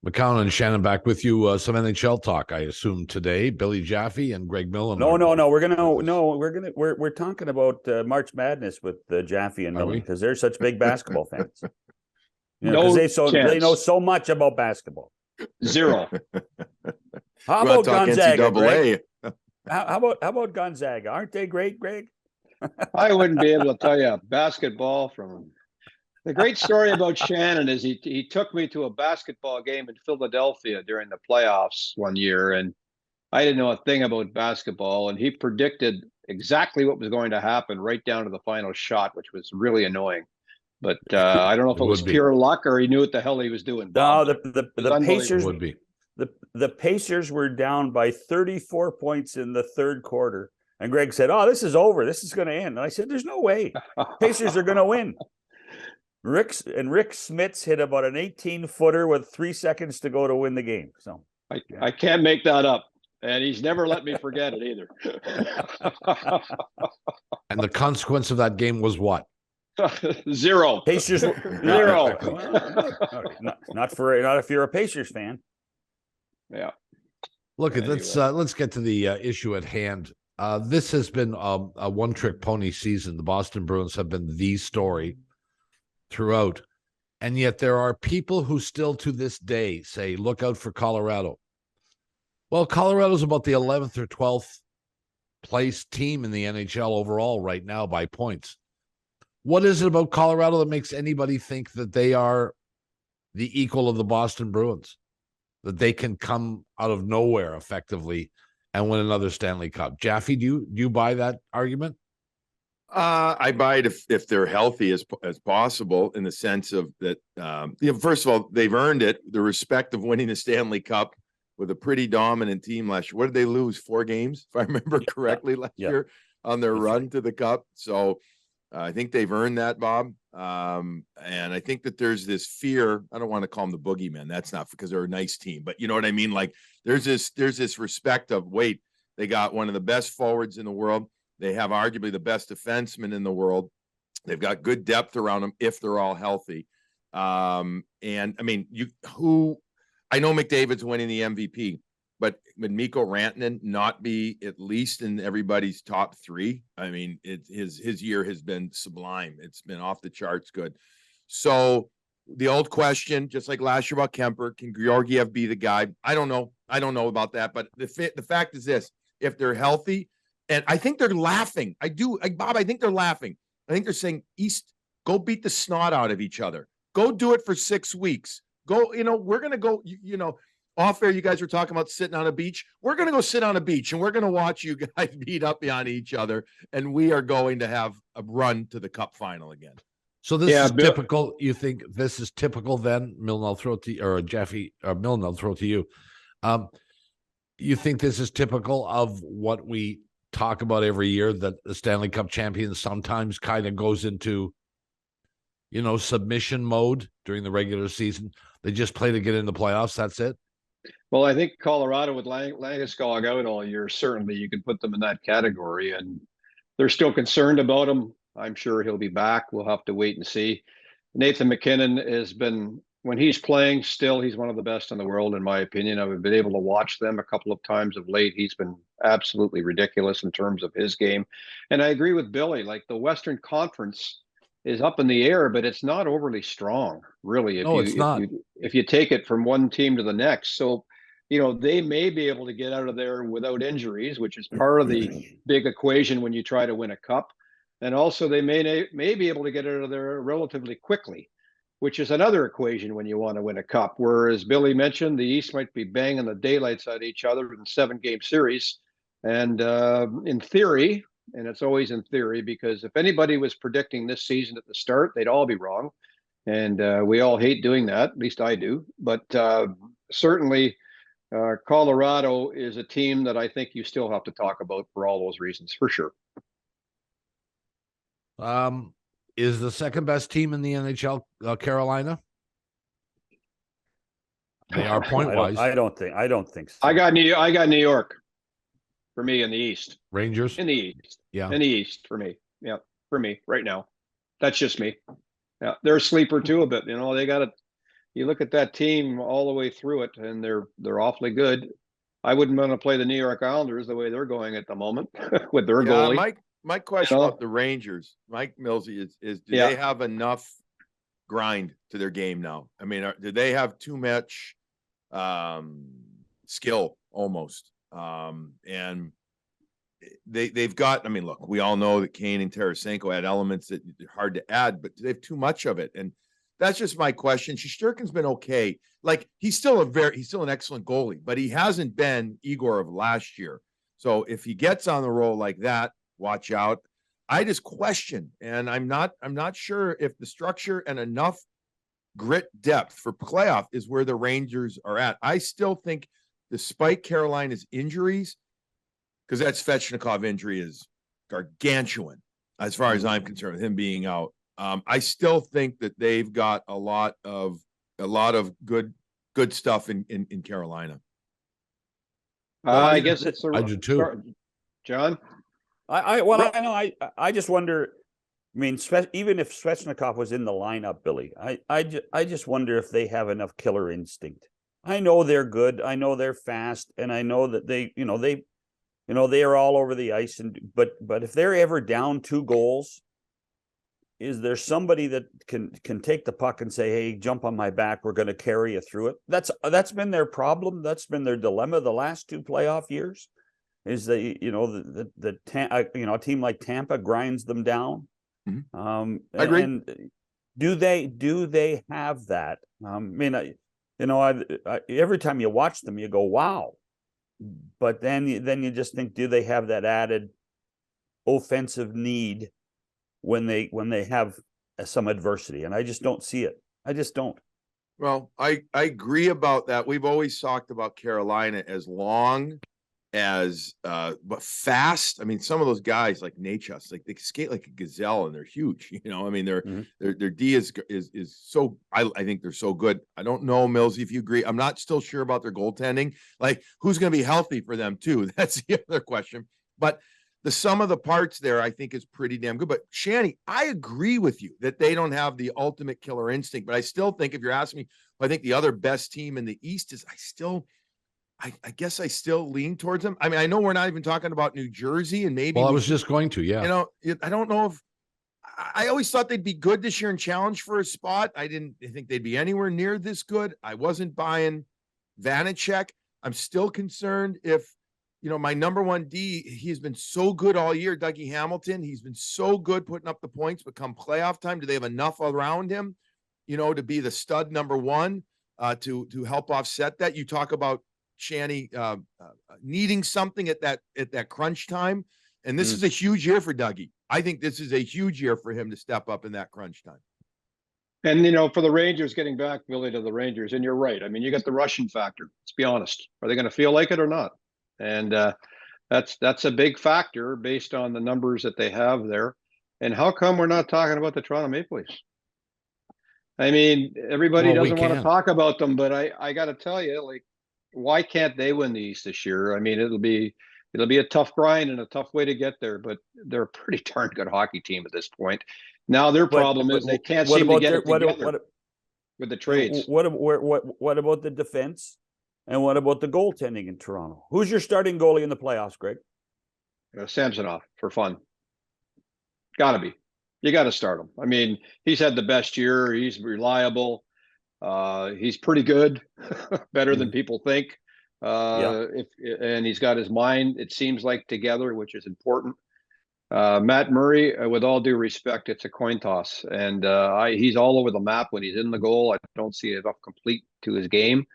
McCown and Shannon back with you. Some NHL talk, I assume, today. Billy Jaffe and Greg Millen. No. We're talking about March Madness with Jaffe and Millen because they're such big basketball fans. They know so much about basketball. Zero. How about Gonzaga, Greg? How about Gonzaga? Aren't they great, Greg? I wouldn't be able to tell you basketball from. The great story about Shannon is he took me to a basketball game in Philadelphia during the playoffs one year, and I didn't know a thing about basketball, and he predicted exactly what was going to happen right down to the final shot, which was really annoying. But I don't know if it was pure luck or he knew what the hell he was doing. No, the Pacers would be. The Pacers were down by 34 points in the third quarter, and Greg said, "Oh, this is over. This is going to end." And I said, "There's no way. Pacers are going to win." Rick Smits hit about an 18-footer with 3 seconds to go to win the game. So I can't make that up, and he's never let me forget it either. And the consequence of that game was what? Zero. Pacers zero. Not if you're a Pacers fan. Yeah. Look, anyway. Let's get to the issue at hand. This has been a one-trick pony season. The Boston Bruins have been the story throughout, and yet there are people who still to this day say, look out for Colorado. Well, Colorado's about the 11th or 12th place team in the NHL overall right now by points. What is it about Colorado that makes anybody think that they are the equal of the Boston Bruins, that they can come out of nowhere effectively and win another Stanley Cup? Jaffe, do you buy that argument? I buy it if they're healthy as possible, in the sense of that. First of all, they've earned it, the respect of winning the Stanley Cup with a pretty dominant team last year. What did they lose? 4 games, if I remember correctly, last year on their run to the Cup. So I think they've earned that, Bob. And I think that there's this fear. I don't want to call them the boogeymen. That's not because they're a nice team, but you know what I mean? Like there's this respect of, wait, they got one of the best forwards in the world. They have arguably the best defenseman in the world. They've got good depth around them if they're all healthy. And I mean, I know McDavid's winning the MVP, but would Mikko Rantanen not be at least in everybody's top 3? I mean, his year has been sublime. It's been off the charts good. So the old question, just like last year about Kemper, can Georgiev be the guy? I don't know about that, but the fact is this: if they're healthy. And I think they're laughing. Bob, I think they're laughing. I think they're saying, East, go beat the snot out of each other. Go do it for 6 weeks. Go, we're going to go, off air, you guys were talking about sitting on a beach. We're going to go sit on a beach, and we're going to watch you guys beat up on each other, and we are going to have a run to the Cup final again. So this is typical. You think this is typical then? Millen, I'll throw it to you, or Jaffe, or Millen, I'll throw it to you. You think this is typical of what we talk about every year, that the Stanley Cup champion sometimes kind of goes into, submission mode during the regular season? They just play to get in the playoffs. That's it. Well, I think Colorado with Landeskog out all year, certainly you can put them in that category, and they're still concerned about him. I'm sure he'll be back. We'll have to wait and see. Nathan McKinnon has been, when he's playing, still, he's one of the best in the world, in my opinion. I've been able to watch them a couple of times of late. He's been absolutely ridiculous in terms of his game. And I agree with Billy, like the Western Conference is up in the air, but it's not overly strong, really. If you take it from one team to the next. So, they may be able to get out of there without injuries, which is part of the big equation when you try to win a cup. And also they may be able to get out of there relatively quickly, which is another equation when you want to win a cup. Whereas Billy mentioned, the East might be banging the daylights out of each other in 7-game series. And in theory, and it's always in theory, because if anybody was predicting this season at the start, they'd all be wrong. And we all hate doing that, at least I do. But certainly Colorado is a team that I think you still have to talk about for all those reasons, for sure. Is the second best team in the NHL Carolina? They are point wise. I don't think so. I got New York for me in the East. Rangers in the East. Yeah, in the East for me. Yeah, for me right now. That's just me. Yeah, they're a sleeper too a bit. They got you look at that team all the way through it, and they're awfully good. I wouldn't want to play the New York Islanders the way they're going at the moment with their goalie. My question about the Rangers, Mike Millsy, is do they have enough grind to their game now? I mean, do they have too much skill almost? And they've got, I mean, look, we all know that Kane and Tarasenko had elements that are hard to add, but they have too much of it. And that's just my question. Shesterkin's been okay. Like, he's still an excellent goalie, but he hasn't been Igor of last year. So if he gets on the roll like that, watch out. I just question, and I'm not sure if the structure and enough grit depth for playoff is where the Rangers are at. I still think, despite Carolina's injuries, because that Svechnikov injury is gargantuan as far as I'm concerned, with him being out. I still think that they've got a lot of good stuff in Carolina. I guess it's I do too. John? I just wonder. I mean, even if Svechnikov was in the lineup, Billy, I just wonder if they have enough killer instinct. I know they're good. I know they're fast, and I know that they are all over the ice. But if they're ever down 2 goals, is there somebody that can take the puck and say, "Hey, jump on my back. We're going to carry you through it"? That's been their problem. That's been their dilemma the last 2 playoff years. Is a team like Tampa grinds them down. I agree. And do they have that? I mean, every time you watch them, you go, "Wow," but then you just think, do they have that added offensive need when they have some adversity? And I just don't see it. I just don't. Well, I agree about that. We've always talked about Carolina as long as but fast. I mean, some of those guys like Nachos, like they skate like a gazelle and they're huge. I mean, their D is so, I think they're so good. I don't know, Mills, if you agree. I'm not still sure about their goaltending. Like, who's going to be healthy for them too? That's the other question. But the sum of the parts there, I think, is pretty damn good. But Shanny, I agree with you that they don't have the ultimate killer instinct. But I still think, if you're asking me, I think the other best team in the East is, I guess I still lean towards them. I mean, I know we're not even talking about New Jersey, and maybe. Well, I was just going to, yeah. I don't know if I always thought they'd be good this year and challenge for a spot. I didn't think they'd be anywhere near this good. I wasn't buying Vanacek. I'm still concerned if, my number 1 D, he's been so good all year, Dougie Hamilton. He's been so good putting up the points, but come playoff time, do they have enough around him, to be the stud number 1 to help offset that? You talk about Shanny needing something at that crunch time, and this is a huge year for Dougie. I think this is a huge year for him to step up in that crunch time. And for the Rangers, getting back, Billy, to the Rangers, and you're right. I mean, you got the Russian factor. Let's be honest. Are they going to feel like it or not? And that's a big factor based on the numbers that they have there. And how come we're not talking about the Toronto Maple Leafs? I mean, everybody doesn't want to talk about them, but I got to tell you, like, why can't they win the East this year? I mean, it'll be a tough grind and a tough way to get there, but they're a pretty darn good hockey team at this point. Now their problem is they can't seem to get it together with the trades. What about the defense, and what about the goaltending in Toronto? Who's your starting goalie in the playoffs, Greg? Samsonov, for fun. Gotta be. You got to start him. I mean, he's had the best year. He's reliable. He's pretty good, better than people think. And he's got his mind, it seems like, together, which is important. Matt Murray, with all due respect, it's a coin toss, and he's all over the map when he's in the goal. I don't see it up complete to his game.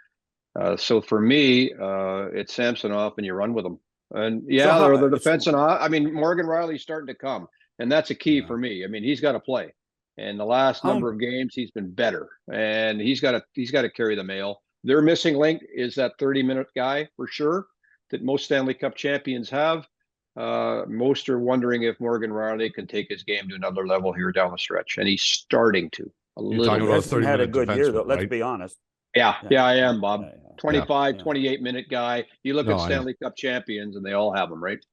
So for me, it's Samsonov, and you run with him. And they're the defense, and I mean, Morgan Riley's starting to come, and that's a key for me. I mean, he's got to play. And the last number of games, he's been better, and he's got to carry the mail. Their missing link is that 30-minute guy, for sure, that most Stanley Cup champions have. Most are wondering if Morgan Riley can take his game to another level here down the stretch, and he's starting to. You're talking about 30 had a good year, though. Let's be honest. Yeah, I am, Bob. 25, 28-minute guy. You look at Stanley Cup champions, and they all have him, right?